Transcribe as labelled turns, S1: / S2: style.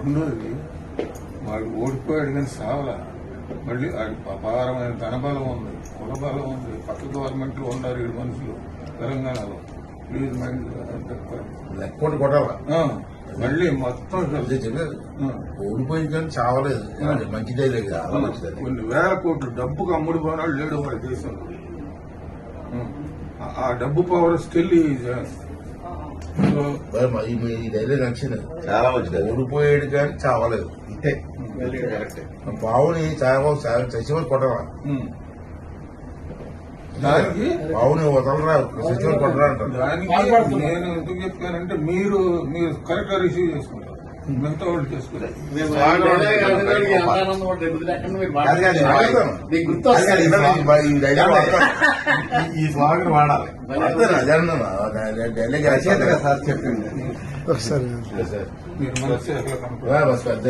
S1: రెండోది వాడు ఓడిపోయాడు కానీ సావలా. మళ్ళీ వాడి అపారమైన ధనబలం ఉంది, కులబలం ఉంది, పక్క గవర్నమెంట్లు ఉన్నారు 7 మనుషులు తెలంగాణలో. ప్లీజ్ మైండ్
S2: లెక్కోటి కొట్టాలా
S1: మళ్ళీ మొత్తం
S2: ఓడిపోయింది కానీ చావలేదు. మంచిదే లేదు, చాలా మంచిది.
S1: కొన్ని వేల కోట్లు డబ్బుకు అమ్ముడు పోనాడు లేడు వాడి దేశంలో. ఆ డబ్బు పవర్ స్టిల్
S2: ఈ ధైర్యం నచ్చింది,
S3: చాలా మంచిది.
S2: ఓడిపోయాడు కానీ చావలేదు. ఇంతే బావుని చచ్చిపోయి కొట్టరా,
S1: దానికి
S2: బావుని వదలరా, చచ్చిపోయి కొట్టరా అంటారు.
S1: దానికి నేను ఎందుకు చెప్పానంటే మీరు కరెక్ట్ గా రిసీవ్ చేసుకుంటారు, మిగతా వాళ్ళు చేసుకుంటారు.
S3: ఈ స్వాగతం వాడాలి.
S2: డైలాగ్
S3: సార్ చెప్పింది
S1: మీరు మనసు ఎట్లా కనుక్కోవాలి?
S2: పెద్ద